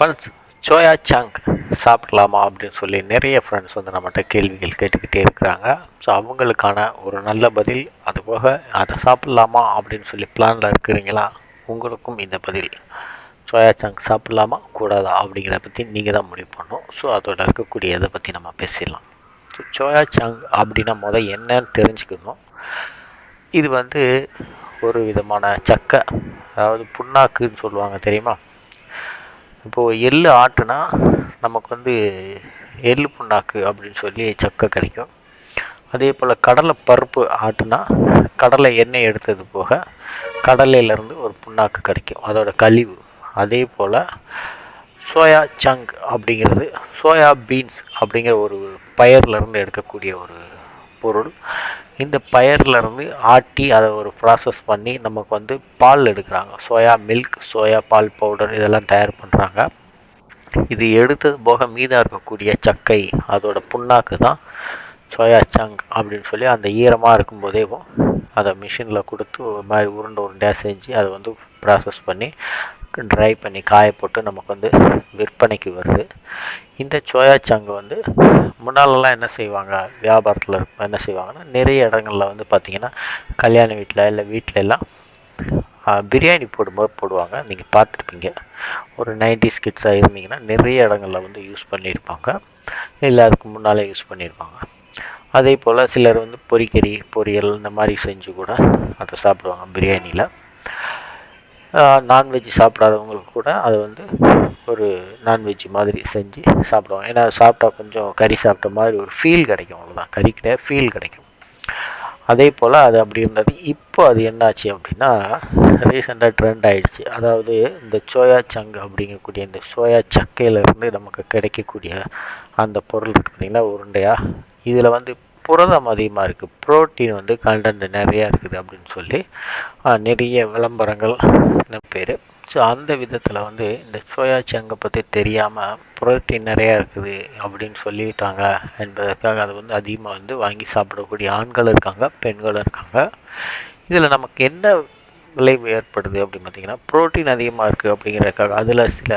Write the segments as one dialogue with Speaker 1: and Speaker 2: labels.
Speaker 1: Friends, soya chunk சாப்பிடலாமா அப்படின்னு சொல்லி நிறைய ஃப்ரெண்ட்ஸ் வந்து நம்மகிட்ட கேள்விகள் கேட்டுக்கிட்டே இருக்கிறாங்க. ஸோ அவங்களுக்கான ஒரு நல்ல பதில், அதுபோக அதை சாப்பிடலாமா அப்படின்னு சொல்லி பிளானில் இருக்கிறீங்களா? உங்களுக்கும் இந்த பதில், சோயா சங்க் சாப்பிடலாமா கூடாதா அப்படிங்கிறத பற்றி நீங்கள் தான் முடிவு பண்ணணும். ஸோ அதோட இருக்கக்கூடிய இதை பற்றி நம்ம பேசிடலாம். ஸோ சோயா சங்க் அப்படின்னா என்னன்னு தெரிஞ்சுக்கணும். இது வந்து ஒரு விதமான சக்கை, அதாவது புண்ணாக்குன்னு சொல்லுவாங்க, தெரியுமா? இப்போது எள்ளு ஆட்டுனா நமக்கு வந்து எள்ளு புண்ணாக்கு அப்படின்னு சொல்லி சக்கை கிடைக்கும். அதே போல் கடலை பருப்பு ஆட்டுனா கடலை எண்ணெய் எடுத்தது போக கடலையிலேருந்து ஒரு புண்ணாக்கு கிடைக்கும், அதோட கழிவு. அதே போல் சோயா சங்க் அப்படிங்கிறது சோயா பீன்ஸ் அப்படிங்கிற ஒரு பயிர்லேருந்து எடுக்கக்கூடிய ஒரு பொருள். இந்த பயிர்லேருந்து ஆட்டி அதை ஒரு ப்ராசஸ் பண்ணி நமக்கு வந்து பால் எடுக்கிறாங்க. சோயா மில்க், சோயா பால் பவுடர் இதெல்லாம் தயார் பண்ணுறாங்க. இது எடுத்தது போக மீதம் இருக்கக்கூடிய சக்கை, அதோட புண்ணாக்கு தான் சோயா சங்க் அப்படின்னு சொல்லி அந்த ஈரமாக இருக்கும்போதேவும் அதை மிஷினில் கொடுத்து ஒரு மாதிரி உருண்டையாக செஞ்சு அதை வந்து ப்ராசஸ் பண்ணி ட்ரை பண்ணி காய போட்டு நமக்கு வந்து விற்பனைக்கு வருது. இந்த சோயா சங்கு வந்து முன்னாலெல்லாம் என்ன செய்வாங்க, வியாபாரத்தில் என்ன செய்வாங்கன்னா, நிறைய இடங்களில் வந்து பார்த்திங்கன்னா கல்யாண வீட்டில் இல்லை வீட்டில எல்லாம் பிரியாணி போடும்போது போடுவாங்க. நீங்கள் பார்த்துருப்பீங்க. ஒரு 90s கிட்ஸாக இருந்தீங்கன்னா நிறைய இடங்களில் வந்து யூஸ் பண்ணியிருப்பாங்க, இல்லை அதுக்கு முன்னாலே யூஸ் பண்ணியிருப்பாங்க. அதே போல் சிலர் வந்து பொரிக்கறி பொரியல் இந்த மாதிரி செஞ்சு கூட அதை சாப்பிடுவாங்க பிரியாணியில். நான்வெஜ் சாப்பிடாதவங்களுக்கு கூட அதை வந்து ஒரு நான்வெஜ் மாதிரி செஞ்சு சாப்பிடுவாங்க. ஏன்னா சாப்பிட்டா கொஞ்சம் கறி சாப்பிட்ட மாதிரி ஒரு ஃபீல் கிடைக்கும், அவ்வளோதான், கறி கிடையாது, ஃபீல் கிடைக்கும். அதே போல் அது அப்படி இருந்தது. இப்போ அது என்னாச்சு அப்படின்னா, ரீசெண்டாக ட்ரெண்ட் ஆகிடுச்சு. அதாவது இந்த சோயா சங்க் அப்படிங்கக்கூடிய இந்த சோயா சக்கையிலேருந்து நமக்கு கிடைக்கக்கூடிய அந்த பொருள் இருக்குது பார்த்திங்கன்னா, உருண்டையாக, இதில் வந்து புரதம் அதிகமாக இருக்குது, புரோட்டீன் வந்து கண்டென்ட் நிறையா இருக்குது அப்படின்னு சொல்லி நிறைய விளம்பரங்கள் பேர். ஸோ அந்த விதத்தில் வந்து இந்த சோயா சங்கை பற்றி தெரியாமல் புரோட்டீன் நிறையா இருக்குது அப்படின்னு சொல்லிட்டாங்க என்பதற்காக அதை வந்து அதிகமாக வந்து வாங்கி சாப்பிடக்கூடிய ஆண்களும் இருக்காங்க, பெண்களும் இருக்காங்க. இதில் நமக்கு என்ன விளைவு ஏற்படுது அப்படின்னு பார்த்திங்கன்னா, புரோட்டீன் அதிகமாக இருக்குது அப்படிங்கிறதுக்காக அதில் சில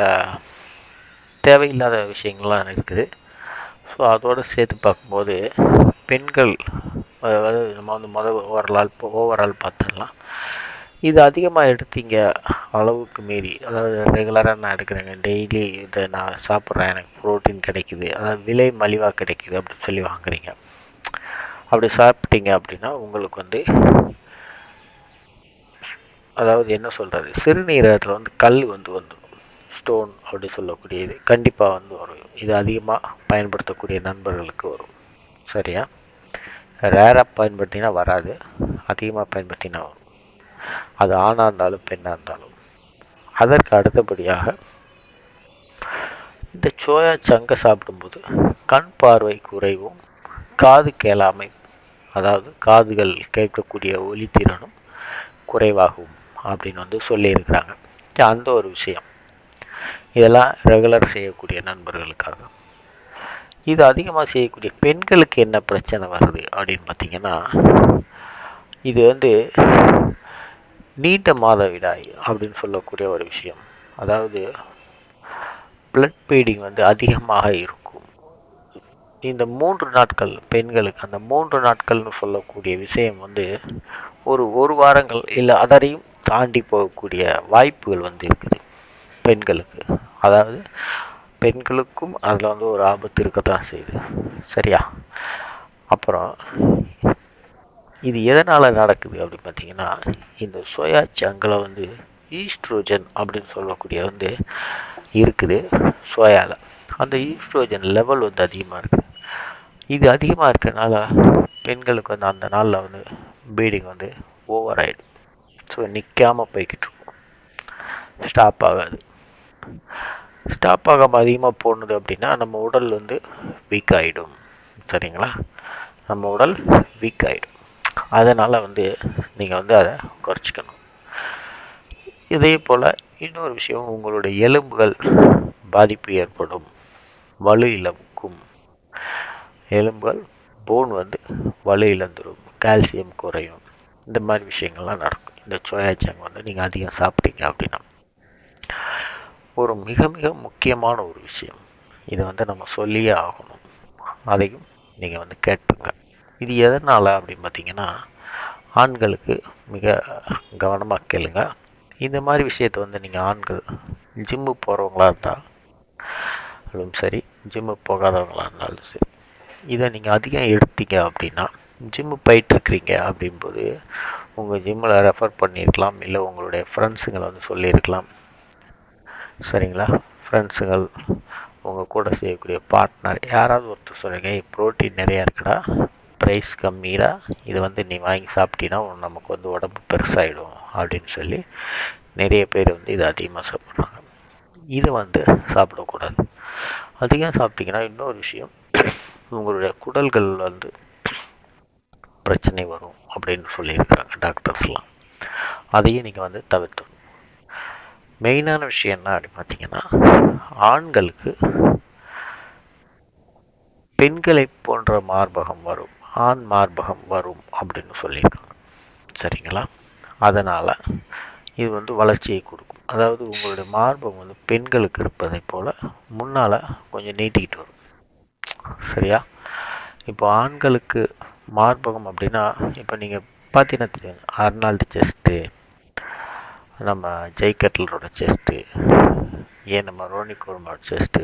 Speaker 1: தேவையில்லாத விஷயங்கள்லாம் இருக்குது. ஸோ அதோடு சேர்த்து பார்க்கும்போது பெண்கள், அதாவது நம்ம வந்து ஓவரால் பார்த்துடலாம். இது அதிகமாக எடுத்தீங்க அளவுக்கு மீறி, அதாவது ரெகுலராக நான் எடுக்கிறேங்க, டெய்லி இதை நான் சாப்பிட்றேன், எனக்கு ப்ரோட்டீன் கிடைக்குது, அதாவது விலை மலிவாக கிடைக்குது அப்படின்னு சொல்லி வாங்குறீங்க. அப்படி சாப்பிட்டீங்க அப்படின்னா உங்களுக்கு வந்து, அதாவது என்ன சொல்கிறது, சிறுநீரகத்தில் வந்து கல் வந்து வந்துடும், ஸ்டோன் அப்படி சொல்லக்கூடியது கண்டிப்பாக வந்து வரும். இது அதிகமாக பயன்படுத்தக்கூடிய நண்பர்களுக்கு வரும். சரியா? ரேராக பயன்படுத்தினா வராது, அதிகமாக பயன்படுத்தினா வரும். அது ஆணாக இருந்தாலும் பெண்ணாக இருந்தாலும். அதற்கு அடுத்தபடியாக இந்த சோயா சங்கை சாப்பிடும்போது கண் பார்வை குறைவும், காது கேளாமை, அதாவது காதுகள் கேட்கக்கூடிய ஒலித்திறனும் குறைவாகும் அப்படின்னு வந்து சொல்லியிருக்கிறாங்க. அந்த ஒரு விஷயம், இதெல்லாம் ரெகுலர் செய்யக்கூடிய நண்பர்களுக்காக. இது அதிகமாக செய்யக்கூடிய பெண்களுக்கு என்ன பிரச்சனை வருது அப்படின்னு பார்த்திங்கன்னா, இது வந்து நீண்ட மாதவிடாய் அப்படின்னு சொல்லக்கூடிய ஒரு விஷயம். அதாவது பிளட் பீடிங் வந்து அதிகமாக இருக்கும் இந்த 3 நாட்கள் பெண்களுக்கு. அந்த 3 நாட்கள்னு சொல்லக்கூடிய விஷயம் வந்து ஒரு வாரங்கள் இல்லை அதரையும் தாண்டி போகக்கூடிய வாய்ப்புகள் வந்து இருக்குது பெண்களுக்கு. அதாவது பெண்களுக்கும் அதில் வந்து ஒரு ஆபத்து இருக்கத்தான் செய்யுது. சரியா? அப்புறம் இது எதனால் நடக்குது அப்படின்னு பார்த்தீங்கன்னா, இந்த சோயா சங்கில் வந்து ஈஸ்ட்ரோஜன் அப்படின்னு சொல்லக்கூடிய வந்து இருக்குது சோயாவில். அந்த ஈஸ்ட்ரோஜன் லெவல் வந்து அதிகமாக இருக்குது. இது அதிகமாக இருக்கிறதுனால பெண்களுக்கு வந்து அந்த நாளில் வந்து ப்ளீடிங் வந்து ஓவர் ஆகிடும். ஸோ நிற்காமல் போய்கிட்டு இருக்கும், ஸ்டாப் ஆகாது. ஸ்டாப் ஆகாமல் அதிகமாக போனது அப்படின்னா நம்ம உடல் வந்து வீக் ஆகிடும். சரிங்களா? நம்ம உடல் வீக் ஆகிடும். அதனால் வந்து நீங்கள் வந்து அதை குறைச்சிக்கணும். இதே போல் இன்னொரு விஷயம், உங்களுடைய எலும்புகள் பாதிப்பு ஏற்படும், வலு இழக்கும். எலும்புகள் போன் வந்து வலு இழந்துடும், கால்சியம் குறையும், இந்த மாதிரி விஷயங்கள்லாம் நடக்கும் இந்த சோயா சங்க் வந்து நீங்கள் அதிகம் சாப்பிட்டீங்க அப்படின்னா. ஒரு மிக மிக முக்கியமான ஒரு விஷயம். இதை வந்து நம்ம சொல்லியே ஆகணும். அதையும் நீங்கள் வந்து கேட்டுங்க. இது எதனால் அப்படின்னு பார்த்தீங்கன்னா, ஆண்களுக்கு மிக கவனமாக கேளுங்க. இந்த மாதிரி விஷயத்தை வந்து நீங்கள் ஆண்கள் ஜிம்மு போகிறவங்களா இருந்தாலும் சரி, ஜிம்மு போகாதவங்களா இருந்தாலும் சரி, இதை நீங்கள் அதிகம் எடுத்தீங்க அப்படின்னா, ஜிம்மு போயிட்டுருக்கிறீங்க அப்படின்போது உங்கள் ஜிம்மில் ரெஃபர் பண்ணியிருக்கலாம், இல்லை உங்களுடைய ஃப்ரெண்ட்ஸுங்களை வந்து சொல்லியிருக்கலாம். சரிங்களா? ஃப்ரெண்ட்ஸுகள், உங்கள் கூட செய்யக்கூடிய பார்ட்னர் யாராவது ஒருத்தர் சொல்லுங்க, ப்ரோட்டீன் நிறையா இருக்குடா, ப்ரைஸ் கம்மிடா, இது வந்து நீ வாங்கி சாப்பிட்டீங்கன்னா நமக்கு வந்து உடம்பு பெருசாகிடும் அப்படின்னு சொல்லி நிறைய பேர் வந்து இதை அதிகமாக சாப்பிட்றாங்க. இதை வந்து சாப்பிடக்கூடாது. அதிகம் சாப்பிட்டீங்கன்னா இன்னொரு விஷயம், உங்களுடைய குடல்கள் வந்து பிரச்சனை வரும் அப்படின்னு சொல்லியிருக்கிறாங்க டாக்டர்ஸ்லாம். அதையும் நீங்கள் வந்து தவிர்த்துடணும். மெயினான விஷயம் என்ன அப்படின்னு பார்த்தீங்கன்னா, ஆண்களுக்கு பெண்களை போன்ற மார்பகம் வரும், ஆண் மார்பகம் வரும் அப்படின்னு சொல்லியிருக்காங்க. சரிங்களா? அதனால் இது வந்து வளர்ச்சியை கொடுக்கும். அதாவது உங்களுடைய மார்பகம் வந்து பெண்களுக்கு இருப்பதை போல் முன்னால் கொஞ்சம் நீட்டிக்கிட்டு வரும். சரியா? இப்போ ஆண்களுக்கு மார்பகம் அப்படின்னா, இப்போ நீங்கள் பார்த்தீங்கன்னா தெரியும், அர்னால்டு செஸ்ட்டு, நம்ம ஜெய் கட்லரோட செஸ்ட்டு, ஏன் நம்ம ரோனி கோல்மானோட செஸ்ட்டு,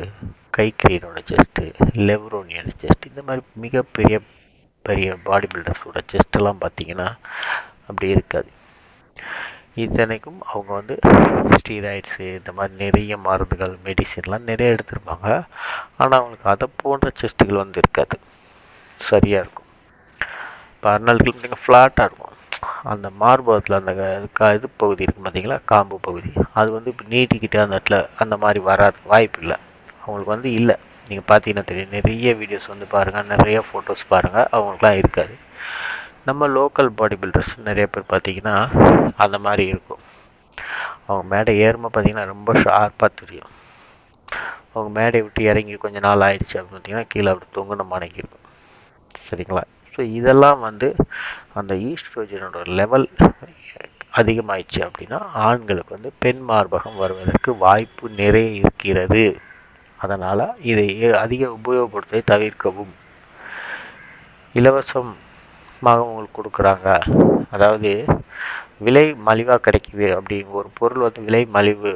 Speaker 1: கைக்ரீனோட செஸ்ட்டு, லெவ்ரோனியோட செஸ்ட், இந்த மாதிரி மிகப்பெரிய பெரிய பாடி பில்டர்ஸோட செஸ்ட்டெல்லாம் பார்த்தீங்கன்னா அப்படி இருக்காது. இத்தனைக்கும் அவங்க வந்து ஸ்டீராய்ட்ஸு இந்த மாதிரி நிறைய மருந்துகள், மெடிசின்லாம் நிறைய எடுத்திருப்பாங்க. ஆனால் அவங்களுக்கு அதை போன்ற செஸ்ட்டுகள் வந்து இருக்காது, சரியாக இருக்கும். இப்போ அர்னால்டுக்கு நீங்கள் ஃப்ளாட்டாக இருக்கும், அந்த மார்பகத்தில் அந்த இது பகுதி இருக்கும் பார்த்தீங்களா, காம்பு பகுதி, அது வந்து இப்போ நீட்டிக்கிட்டு அந்த இடத்துல அந்த மாதிரி வராது, வாய்ப்பு இல்லை. அவங்களுக்கு வந்து இல்லை. நீங்கள் பார்த்தீங்கன்னா தெரியும், நிறைய வீடியோஸ் வந்து பாருங்கள், நிறைய ஃபோட்டோஸ் பாருங்கள், அவங்களுக்குலாம் இருக்காது. நம்ம லோக்கல் பாடி பில்டர்ஸ் நிறைய பேர் பார்த்தீங்கன்னா அந்த மாதிரி இருக்கும். அவங்க மேடை ஏறுமா பார்த்தீங்கன்னா ரொம்ப ஷார்ப்பாக தெரியும். அவங்க மேடையை விட்டு இறங்கி கொஞ்சம் நாள் ஆயிடுச்சு அப்படின்னு பார்த்தீங்கன்னா கீழே அப்படி தொங்குன மானைக்கு இருக்கும். சரிங்களா? ஸோ இதெல்லாம் வந்து அந்த ஈஸ்ட்ரோஜனோட லெவல் அதிகமாயிடுச்சு அப்படின்னா ஆண்களுக்கு வந்து பெண் மார்பகம் வருவதற்கு வாய்ப்பு நிறைய இருக்கிறது. அதனால் இதை அதிக உபயோகப்படுத்துவதை தவிர்க்கவும். இலவசமாக உங்களுக்கு கொடுக்குறாங்க, அதாவது விலை மலிவாக கிடைக்குது அப்படிங்கிற ஒரு பொருள் வந்து விலை மலிவு,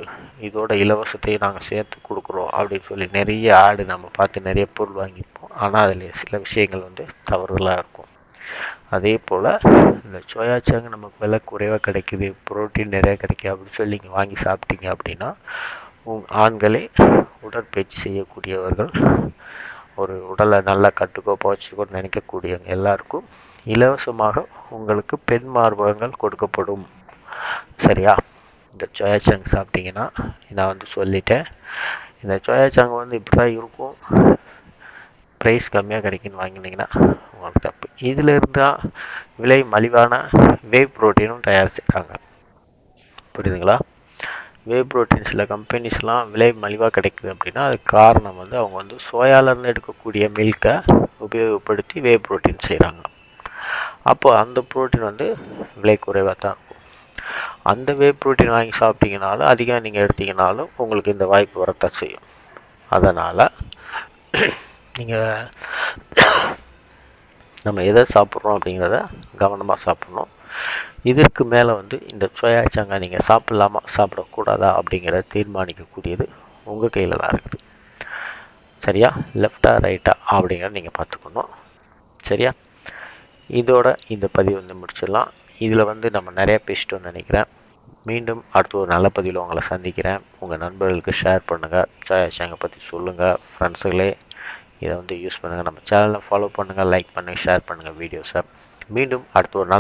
Speaker 1: இதோட இலவசத்தை நாங்கள் சேர்த்து கொடுக்குறோம் அப்படின்னு சொல்லி நிறைய ஆடு நம்ம பார்த்து நிறைய பொருள் வாங்கியிருப்போம். ஆனால் அதில் சில விஷயங்கள் வந்து தவறுதலாக இருக்கும். அதே போல் இந்த சோயா சங்க் நமக்கு விலை குறைவாக கிடைக்குது, புரோட்டீன் நிறையா கிடைக்கும் அப்படின்னு சொல்லி நீங்கள் வாங்கி சாப்பிட்டீங்க அப்படின்னா, ஆண்களே உடற்பயிற்சி செய்யக்கூடியவர்கள், ஒரு உடலை நல்லா கட்டுக்கோ போச்சுக்கோ நினைக்கக்கூடியவங்க எல்லாருக்கும் இலவசமாக உங்களுக்கு பெண் மார்பகங்கள் கொடுக்கப்படும். சரியா? இந்த சோயா சங்க் சாப்பிட்டீங்கன்னா, நான் வந்து சொல்லிட்டேன், இந்த சோயா சங்க் வந்து இப்படி தான் இருக்கும், ப்ரைஸ் கம்மியாக கிடைக்குன்னு வாங்கினீங்கன்னா உங்களுக்கு தப்பு. இதில் இருந்தால் விலை மலிவான வே ப்ரோட்டீனும் தயாரிச்சிருக்காங்க. புரியுதுங்களா? வே ப்ரோட்டீன் சில கம்பெனிஸ்லாம் விலை மலிவாக கிடைக்குது அப்படின்னா அதுக்கு காரணம் வந்து அவங்க வந்து சோயாவிலேருந்து எடுக்கக்கூடிய மில்கை உபயோகப்படுத்தி வே ப்ரோட்டீன் செய்கிறாங்க. அப்போ அந்த ப்ரோட்டீன் வந்து விலை குறைவாக தான் இருக்கும். அந்த வே ப்ரோட்டீன் வாங்கி சாப்பிட்டீங்கனாலும் அதிகம் நீங்கள் எடுத்தீங்கனாலும் உங்களுக்கு இந்த வாய்ப்பு வரத்தான் செய்யும். அதனால் நீங்கள் நம்ம எதை சாப்பிட்றோம் அப்படிங்கிறத கவனமாக சாப்பிட்ணும். இதற்கு மேலே வந்து இந்த சோயா சங்கை நீங்கள் சாப்பிட்லாமா சாப்பிடக்கூடாதா அப்படிங்கிறத தீர்மானிக்கக்கூடியது உங்கள் கையில் தான் இருக்குது. சரியா? லெஃப்டா ரைட்டா அப்படிங்கிறத நீங்கள் பார்த்துக்கணும். சரியா? இதோட இந்த பதிவு வந்து முடிச்சிடலாம். இதில் வந்து நம்ம நிறையா பேசிட்டோம்னு நினைக்கிறேன். மீண்டும் அடுத்த ஒரு நல்ல பதிவில் உங்களை சந்திக்கிறேன். உங்கள் நண்பர்களுக்கு ஷேர் பண்ணுங்கள், சோயா சங்கை பற்றி சொல்லுங்கள். ஃப்ரெண்ட்ஸுகளே இதை வந்து யூஸ் பண்ணுங்கள். நம்ம சேனலை ஃபாலோ பண்ணுங்கள், லைக் பண்ணுங்கள், ஷேர் பண்ணுங்கள் வீடியோஸை. மீண்டும் அடுத்த ஒரு நல்ல